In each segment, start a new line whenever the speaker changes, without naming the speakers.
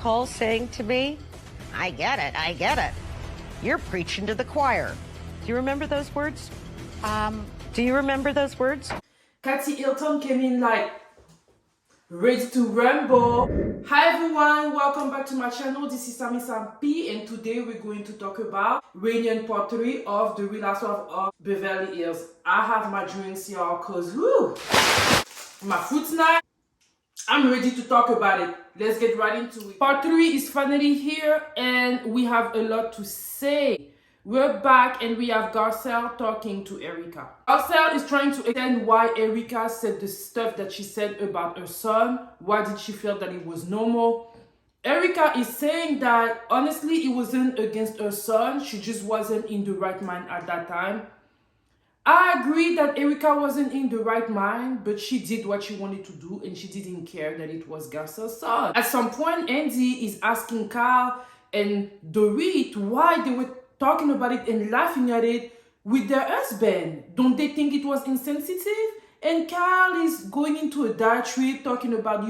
call saying to me, I get it. You're preaching to the choir. Do you remember those words? Do you remember those words?
Cathy Hilton came in like ready to ramble. Hi everyone, welcome back to my channel. This is Sammy P, and today we're going to talk about reunion part 3 of the Real Housewives of Beverly Hills. I have my drinks, y'all, cause my fruit's not. I'm ready to talk about it. Let's get right into it. Part 3 is finally here and we have a lot to say. We're back and we have Garcelle talking to Erika. Garcelle is trying to explain why Erika said the stuff that she said about her son. Why did she feel that it was normal? Erika is saying that honestly it wasn't against her son. She just wasn't in the right mind at that time. I agree that Erika wasn't in the right mind, but she did what she wanted to do and she didn't care that it was Garcelle's son. At some point, Andy is asking Kyle and Dorit why they were talking about it and laughing at it with their husband. Don't they think it was insensitive? And Kyle is going into a diatribe talking about,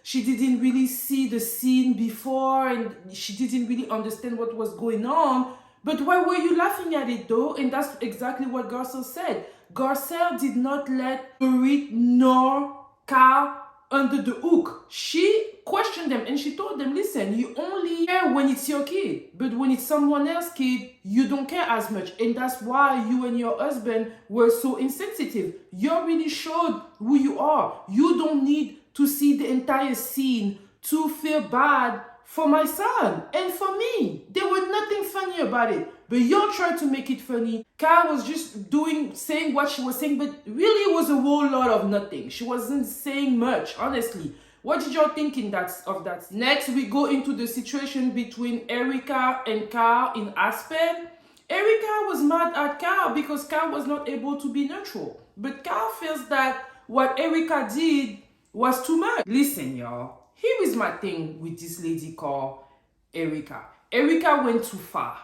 she didn't really see the scene before and she didn't really understand what was going on. But why were you laughing at it though? And that's exactly what Garcelle said. Garcelle did not let Dorit nor Kyle under the hook. She questioned them and she told them, listen, you only care when it's your kid. But when it's someone else's kid, you don't care as much. And that's why you and your husband were so insensitive. You really showed who you are. You don't need to see the entire scene to feel bad for my son and for me. There was nothing funny about it, but y'all tried to make it funny. Kyle was just saying what she was saying, but really it was a whole lot of nothing. She wasn't saying much, honestly. What did y'all think of that? Next, we go into the situation between Erika and Kyle in Aspen. Erika was mad at Kyle because Kyle was not able to be neutral. But Kyle feels that what Erika did was too much. Listen, y'all. Here is my thing with this lady called Erika. Erika went too far.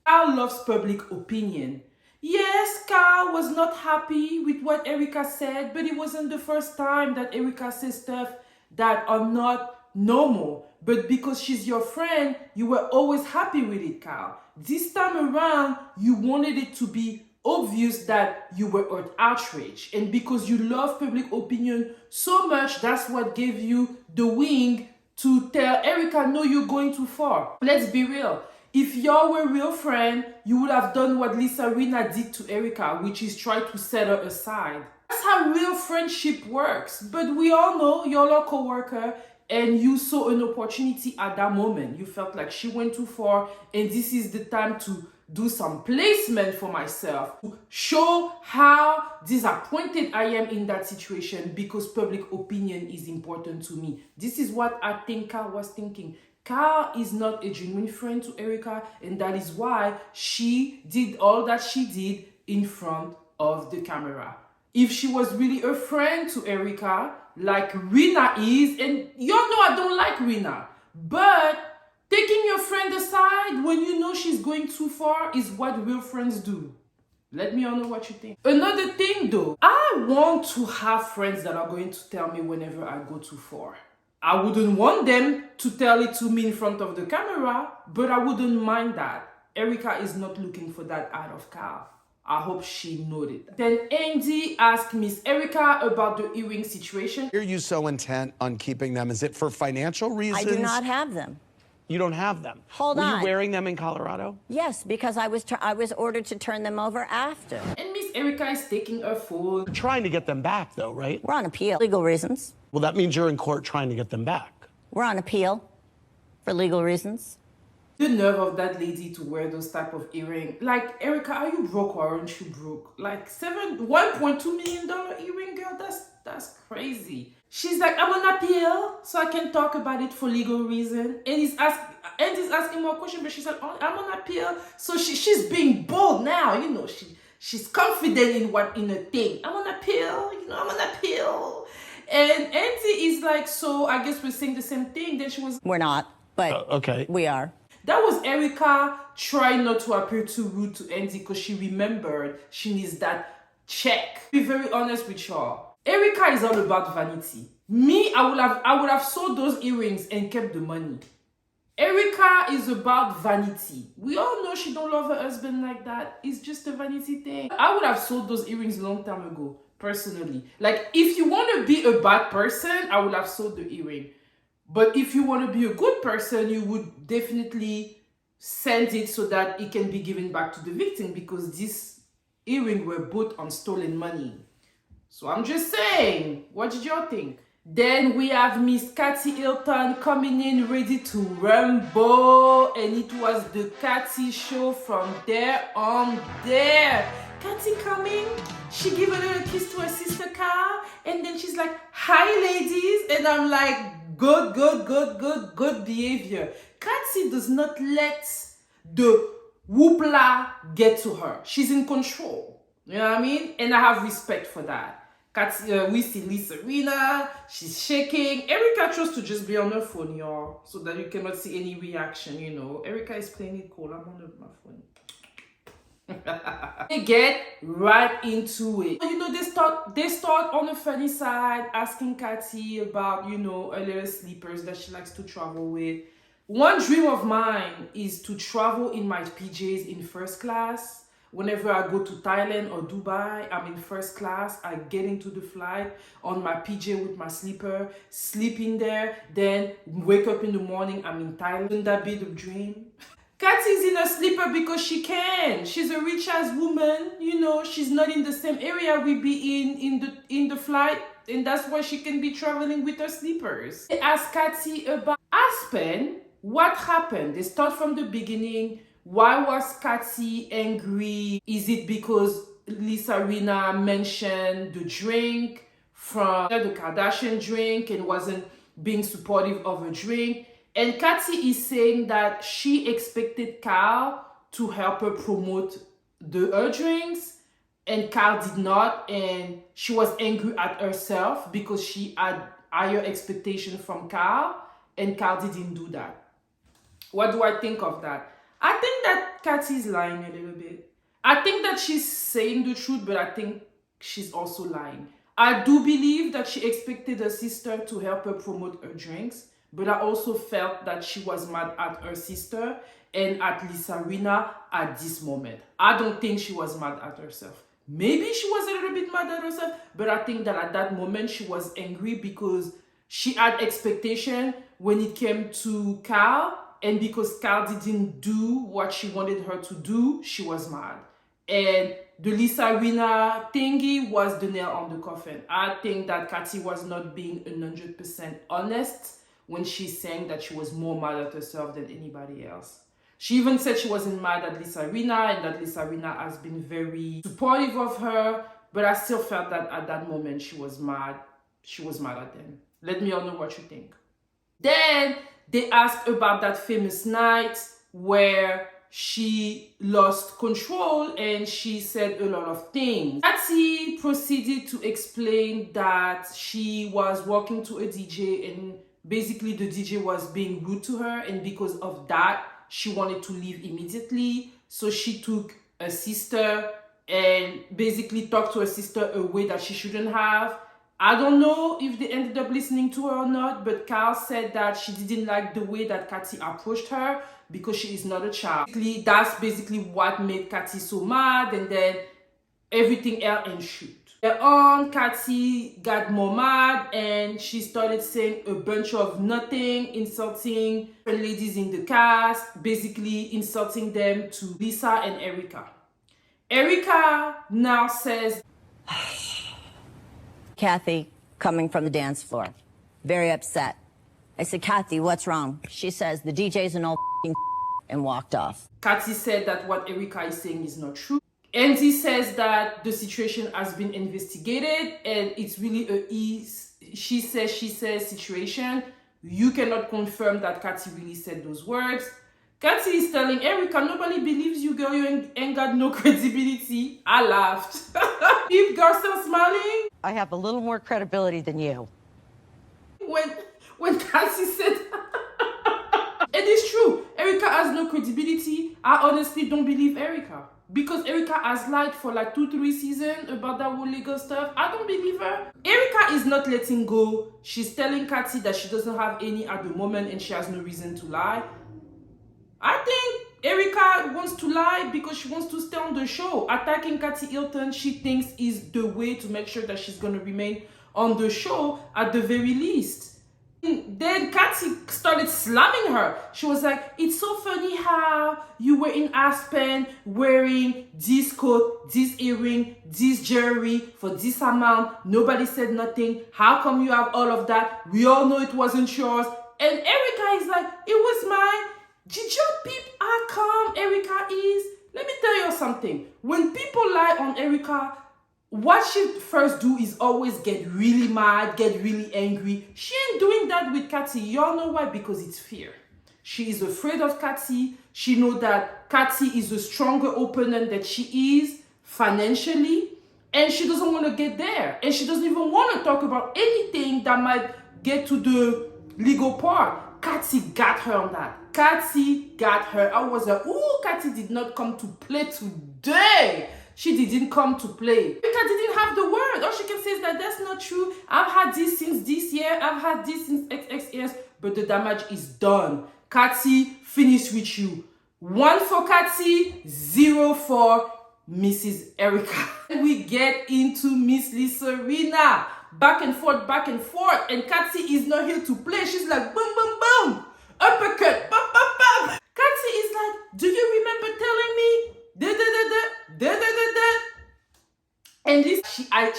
Kyle loves public opinion. Yes, Kyle was not happy with what Erika said, but it wasn't the first time that Erika says stuff that are not normal. But because she's your friend, you were always happy with it, Kyle. This time around, you wanted it to be obvious that you were outraged, and because you love public opinion so much, that's what gave you the wing to tell Erika, no, you're going too far. Let's be real. If y'all were real friends, you would have done what Lisa Rinna did to Erika, which is try to set her aside. That's how real friendship works. But we all know y'all are co-worker and you saw an opportunity at that moment. You felt like she went too far and this is the time to do some placement for myself to show how disappointed I am in that situation because public opinion is important to me. This is what I think Kyle was thinking. Kyle is not a genuine friend to Erika, and that is why she did all that she did in front of the camera. If she was really a friend to Erika, like Rinna is, and y'all know I don't like Rinna, but taking your friend aside when you know she's going too far is what real friends do. Let me know what you think. Another thing though, I want to have friends that are going to tell me whenever I go too far. I wouldn't want them to tell it to me in front of the camera, but I wouldn't mind that. Erika is not looking for that out of Kyle. I hope she noted that. Then Andy asked Miss Erika about the earring situation.
Are you so intent on keeping them? Is it for financial reasons?
I do not have them.
You don't have them?
Hold on.
Were you wearing them in Colorado?
Yes, because I was ordered to turn them over after.
And Miss Erika is taking her phone.
You're trying to get them back, though, right?
We're on appeal. Legal reasons.
Well, that means you're in court trying to get them back.
We're on appeal for legal reasons.
The nerve of that lady to wear those type of earring. Like, Erika, are you broke or aren't you broke? Like, $1.2 million earring, girl? That's crazy. She's like, I'm on appeal, so I can talk about it for legal reason. And he's asking more questions, but she's like, oh, I'm on appeal. So she's being bold now, she's confident in a thing. I'm on appeal, I'm on appeal. And Andy is like, so I guess we're saying the same thing. Then she was,
we're not, but
okay.
We are.
That was Erika trying not to appear too rude to Andy because she remembered she needs that check. Be very honest with y'all. Erika is all about vanity. Me, I would have sold those earrings and kept the money. Erika is about vanity. We all know she don't love her husband like that. It's just a vanity thing. I would have sold those earrings a long time ago, personally. Like, if you want to be a bad person, I would have sold the earring. But if you want to be a good person, you would definitely send it so that it can be given back to the victim, because these earrings were both on stolen money. So I'm just saying, what did y'all think? Then we have Miss Cathy Hilton coming in ready to rumble, and it was the Cathy show from there on there. Cathy coming, she gave a little kiss to her sister Carl, and then she's like, "Hi ladies," and I'm like, good behavior. Cathy does not let the whoopla get to her. She's in control. You know what I mean? And I have respect for that. We see Lisa Rinna, she's shaking. Erika chose to just be on her phone, y'all, so that you cannot see any reaction, you know. Erika is playing it cool. I'm on my phone. They get right into it. You know, they start on the funny side, asking Cathy about, you know, her little sleepers that she likes to travel with. One dream of mine is to travel in my PJs in first class. Whenever I go to Thailand or Dubai, I'm in first class. I get into the flight on my PJ with my sleeper, sleeping there, then wake up in the morning, I'm in Thailand. Wouldn't that be the dream? Cathy's in a sleeper because she can. She's a rich ass woman, you know, she's not in the same area we be in the flight, and that's why she can be traveling with her sleepers. They ask Cathy about Aspen. What happened? They start from the beginning. Why was Cathy angry? Is it because Lisa Rinna mentioned the drink from the Kardashian drink and wasn't being supportive of a drink? And Cathy is saying that she expected Carl to help her promote her drinks, and Carl did not, and she was angry at herself because she had higher expectations from Carl, and Carl didn't do that. What do I think of that? I think that Cathy's lying a little bit. I think that she's saying the truth, but I think she's also lying. I do believe that she expected her sister to help her promote her drinks, but I also felt that she was mad at her sister and at Lisa Rinna at this moment. I don't think she was mad at herself. Maybe she was a little bit mad at herself, but I think that at that moment she was angry because she had expectation when it came to Carl, and because Carl didn't do what she wanted her to do, she was mad. And the Lisa Rinna thingy was the nail on the coffin. I think that Cathy was not being 100% honest when she's saying that she was more mad at herself than anybody else. She even said she wasn't mad at Lisa Rinna and that Lisa Rinna has been very supportive of her, but I still felt that at that moment she was mad. She was mad at them. Let me all know what you think. Then they asked about that famous night where she lost control and she said a lot of things. Cathy proceeded to explain that she was walking to a DJ and basically the DJ was being rude to her, and because of that she wanted to leave immediately. So she took her sister and basically talked to her sister a way that she shouldn't have. I don't know if they ended up listening to her or not, but Carl said that she didn't like the way that Cathy approached her because she is not a child. That's basically what made Cathy so mad, and then everything else ensued. On, Cathy got more mad and she started saying a bunch of nothing, insulting the ladies in the cast, basically insulting them to Lisa and Erika. Erika now says,
Cathy, coming from the dance floor, very upset. I said, Cathy, what's wrong? She says, the DJ's an old and walked off.
Cathy said that what Erika is saying is not true. Andy says that the situation has been investigated and it's really a she says situation. You cannot confirm that Cathy really said those words. Cathy is telling Erika, nobody believes you, girl. You ain't got no credibility. I laughed. If Garcelle smiling.
I have a little more credibility than you.
When Cathy said, it is true. Erika has no credibility. I honestly don't believe Erika. Because Erika has lied for like 2-3 seasons about that whole legal stuff. I don't believe her. Erika is not letting go. She's telling Cathy that she doesn't have any at the moment and she has no reason to lie. I think Erika wants to lie because she wants to stay on the show. Attacking Kathy Hilton, she thinks, is the way to make sure that she's going to remain on the show at the very least. Then Kathy started slamming her. She was like, it's so funny how you were in Aspen wearing this coat, this earring, this jewelry for this amount. Nobody said nothing. How come you have all of that? We all know it wasn't yours. And Erika is like, it was mine. Did you peep how calm Erika is? Let me tell you something. When people lie on Erika, what she first do is always get really mad, get really angry. She ain't doing that with Kathy. Y'all know why? Because it's fear. She is afraid of Kathy. She know that Kathy is a stronger opponent that she is financially. And she doesn't want to get there. And she doesn't even want to talk about anything that might get to the legal part. Kathy got her on that. Kathy got her. I was like, ooh, Kathy did not come to play today. She didn't come to play. Erika didn't have the word. All she can say is that that's not true. I've had this since this year. I've had this since XX years. But the damage is done. Kathy, finish with you. 1 for Kathy, 0 for Mrs. Erika. We get into Miss Lisa Rinna. Back and forth, back and forth. And Kathy is not here to play. She's like, boom, boom, boom. Uppercut, bam, bam, bam. Kathy is like, do you remember telling me? Da, da, da, da. Da, da, da, da. And this,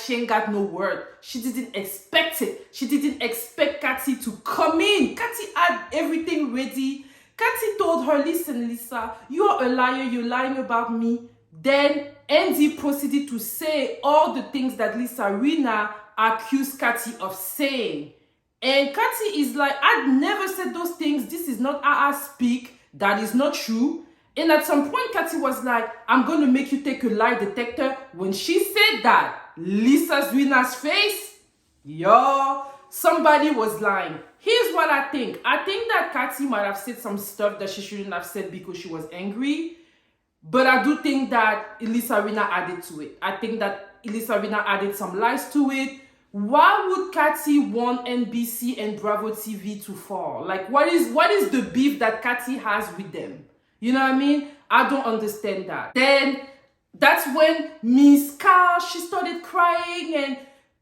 she ain't got no word. She didn't expect it. She didn't expect Kathy to come in. Kathy had everything ready. Kathy told her, listen, Lisa, you are a liar. You're lying about me. Then Andy proceeded to say all the things that Lisa Rinna accused Kathy of saying. And Kathy is like, I'd never said those things. This is not how I speak. That is not true. And at some point, Kathy was like, I'm going to make you take a lie detector. When she said that, Lisa Rinna's face, yo, somebody was lying. Here's what I think. I think that Kathy might have said some stuff that she shouldn't have said because she was angry. But I do think that Lisa Rinna added to it. I think that Lisa Rinna added some lies to it. Why would Kathy want NBC and Bravo TV to fall? Like, what is the beef that Kathy has with them? You know what I mean? I don't understand that. Then that's when Miss Carl, she started crying and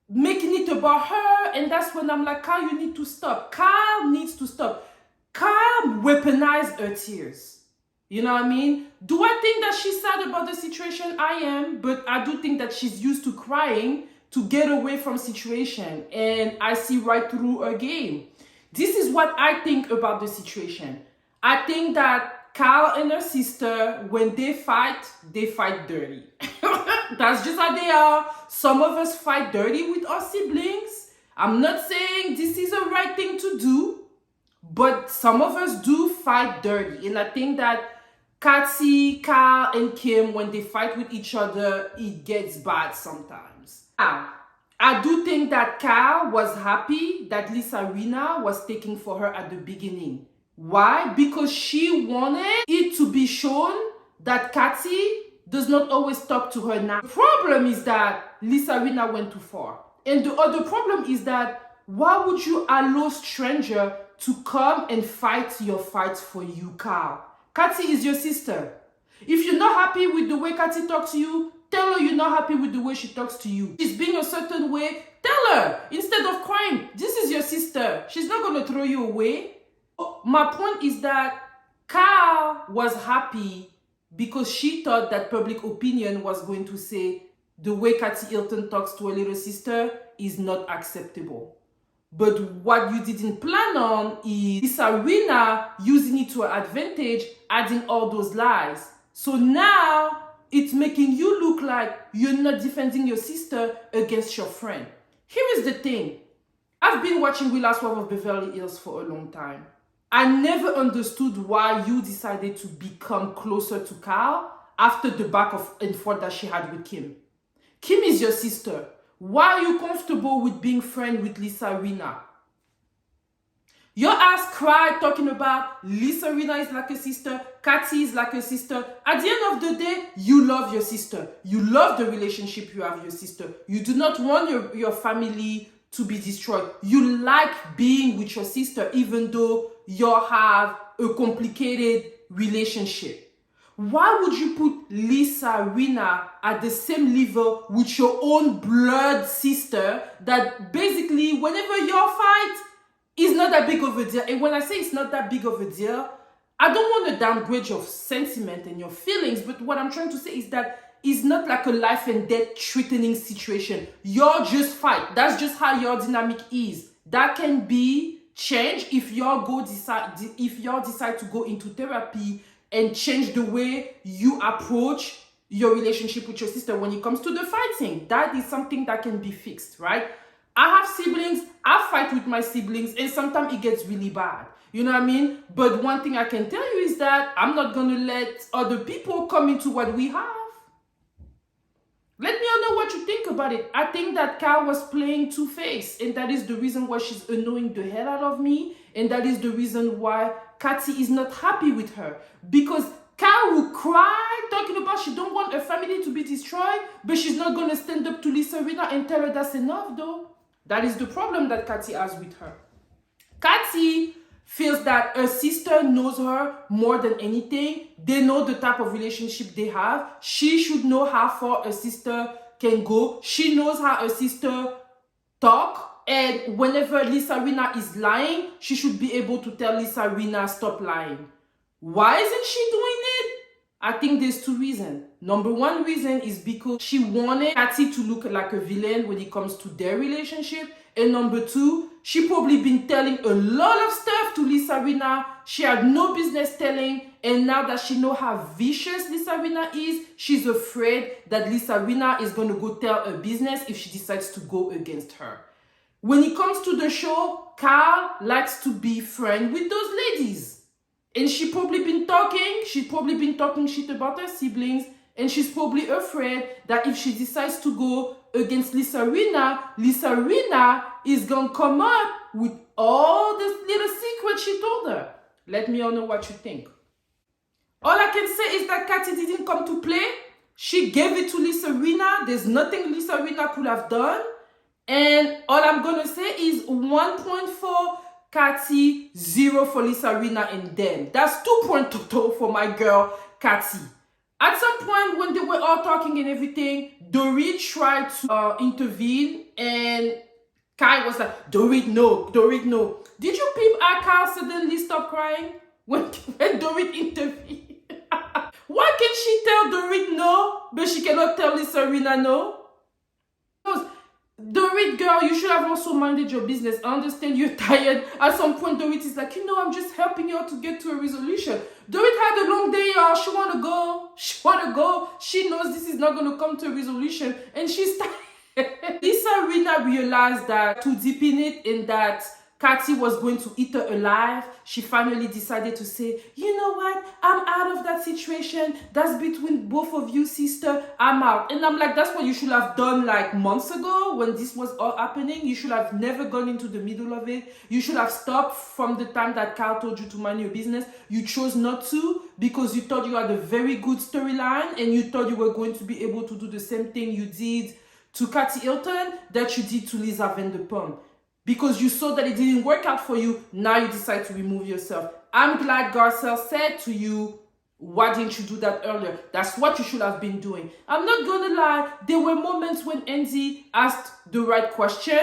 making it about her. And that's when I'm like, Carl, you need to stop. Carl needs to stop. Carl weaponized her tears. You know what I mean? Do I think that she's sad about the situation? I am. But I do think that she's used to crying to get away from situation. And I see right through her game. This is what I think about the situation. I think that Carl and her sister, when they fight dirty. That's just how they are. Some of us fight dirty with our siblings. I'm not saying this is a right thing to do, but some of us do fight dirty. And I think that Kathy, Carl, and Kim, when they fight with each other, it gets bad sometimes. Now, I do think that Carl was happy that Lisa Rinna was taking for her at the beginning. Why? Because she wanted it to be shown that Kathy does not always talk to her now. The problem is that Lisa Rinna went too far. And the other problem is that why would you allow stranger to come and fight your fights for you, Carl? Kathy is your sister. If you're not happy with the way Kathy talks to you, tell her you're not happy with the way she talks to you. She's being a certain way, tell her. Instead of crying, this is your sister. She's not going to throw you away. My point is that Carl was happy because she thought that public opinion was going to say the way Kathy Hilton talks to her little sister is not acceptable. But what you didn't plan on is Lisa Rinna using it to her advantage, adding all those lies. So now it's making you look like you're not defending your sister against your friend. Here is the thing. I've been watching Housewives of Beverly Hills for a long time. I never understood why you decided to become closer to Carl after the back and forth that she had with Kim. Kim is your sister. Why are you comfortable with being friends with Lisa Rinna? Your ass cried talking about Lisa Rinna is like a sister, Kathy is like a sister. At the end of the day, you love your sister. You love the relationship you have with your sister. You do not want your family to be destroyed. You like being with your sister even though you have a complicated relationship. Why would you put Lisa Rinna at the same level with your own blood sister that basically whenever y'all fight, is not that big of a deal? And when I say it's not that big of a deal, I don't want to downgrade your sentiment and your feelings, but what I'm trying to say is that it's not like a life and death threatening situation. Y'all just fight. That's just how your dynamic is. That can be changed if y'all decide to go into therapy and change the way you approach your relationship with your sister when it comes to the fighting. That is something that can be fixed, right? I have siblings, I fight with my siblings, and sometimes it gets really bad. You know what I mean? But one thing I can tell you is that I'm not going to let other people come into what we have. Let me know what you think about it. I think that Kat was playing two-faced, and that is the reason why she's annoying the hell out of me, and that is the reason why Kathy is not happy with her. Because Kat will cry talking about she don't want her family to be destroyed, but she's not going to stand up to Lisa Rinna and tell her that's enough though. That is the problem that Kathy has with her. Kathy feels that her sister knows her more than anything. They know the type of relationship they have. She should know how far her sister can go. She knows how her sister talk. And whenever Lisa Rinna is lying, she should be able to tell Lisa Rinna, stop lying. Why isn't she doing it? I think there's two reasons. Number one reason is because she wanted Kathy to look like a villain when it comes to their relationship. And number two, she probably been telling a lot of stuff to Lisa Rinna she had no business telling. And now that she know how vicious Lisa Rinna is, she's afraid that Lisa Rinna is going to go tell her business if she decides to go against her. When it comes to the show, Carl likes to be friends with those ladies. And she's probably been talking shit about her siblings, and she's probably afraid that if she decides to go against Lisa Rinna is gonna come up with all this little secret she told her. Let me know what you think. All I can say is that Kathy didn't come to play. She gave it to Lisa Rinna. There's nothing Lisa Rinna could have done. And all I'm gonna say is 1.4 Kathy, 0 for Lisa Rinna and them. That's 2 point total for my girl, Kathy. At some point when they were all talking and everything, Dorit tried to intervene, and Kai was like, Dorit, no. Did you peep how Kyle suddenly stopped crying when Dorit intervened? Why can she tell Dorit no, but she cannot tell Lisa Rinna no? Dorit, girl, you should have also minded your business. I understand you're tired. At some point, Dorit is like, I'm just helping you to get to a resolution. Dorit had a long day, y'all. She want to go. She knows this is not going to come to a resolution. And she's tired. Lisa Rinna realized that to deepen it in that Kathy was going to eat her alive, she finally decided to say, you know what? I'm out of that situation. That's between both of you, sister. I'm out. And I'm like, that's what you should have done like months ago when this was all happening. You should have never gone into the middle of it. You should have stopped from the time that Carl told you to mind your business. You chose not to because you thought you had a very good storyline and you thought you were going to be able to do the same thing you did to Kathy Hilton that you did to Lisa Vanderpump. Because you saw that it didn't work out for you, now you decide to remove yourself. I'm glad Garcelle said to you, why didn't you do that earlier? That's what you should have been doing. I'm not gonna lie, there were moments when Andy asked the right question.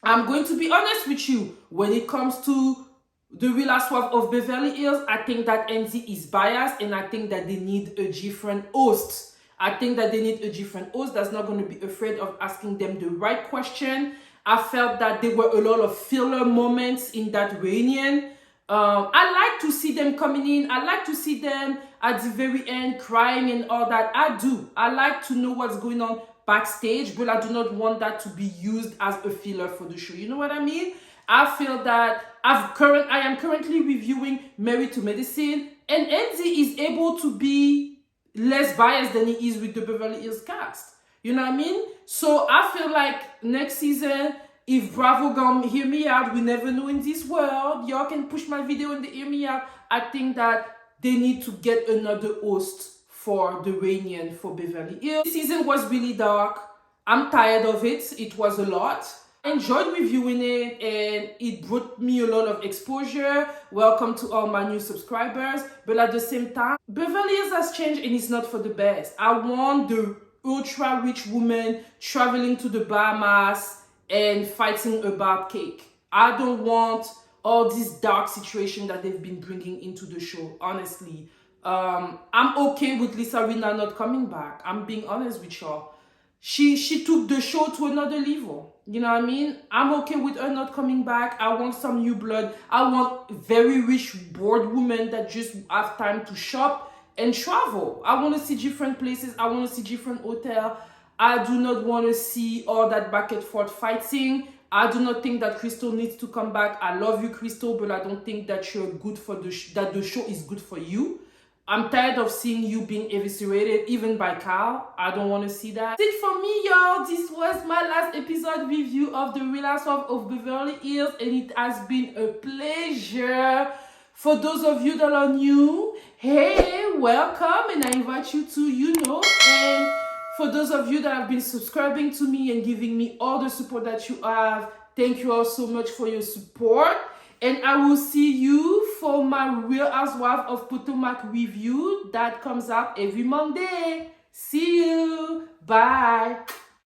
I'm going to be honest with you. When it comes to the Real Housewives of Beverly Hills, I think that Andy is biased, and I think that they need a different host. I think that they need a different host that's not going to be afraid of asking them the right question. I felt that there were a lot of filler moments in that reunion. I like to see them coming in. I like to see them at the very end crying and all that. I do. I like to know what's going on backstage, but I do not want that to be used as a filler for the show. You know what I mean? I feel that I am currently reviewing Married to Medicine, and Andy is able to be less biased than he is with the Beverly Hills cast. You know what I mean? So I feel like next season, if Bravo gonna hear me out, we never know in this world. Y'all can push my video and they hear me out. I think that they need to get another host for the reunion for Beverly Hills. This season was really dark. I'm tired of it. It was a lot. Enjoyed reviewing it and it brought me a lot of exposure. Welcome to all my new subscribers. But at the same time, Beverly Hills has changed and it's not for the best. I want the ultra rich woman traveling to the Bahamas and fighting about cake. I don't want all this dark situation that they've been bringing into the show, honestly. I'm okay with Lisa Rinna not coming back. I'm being honest with y'all. She took the show to another level. You know what I mean? I'm okay with her not coming back. I want some new blood. I want very rich, bored women that just have time to shop and travel. I want to see different places. I want to see different hotels. I do not want to see all that back and forth fighting. I do not think that Crystal needs to come back. I love you, Crystal, but I don't think that you're good for that the show is good for you. I'm tired of seeing you being eviscerated, even by Kyle. I don't want to see that. That's it for me, y'all. This was my last episode review of the Real Housewives of Beverly Hills, and it has been a pleasure. For those of you that are new, hey, welcome, and I invite you to, and for those of you that have been subscribing to me and giving me all the support that you have, thank you all so much for your support. And I will see you for my Real Housewives of Potomac review that comes out every Monday. See you. Bye.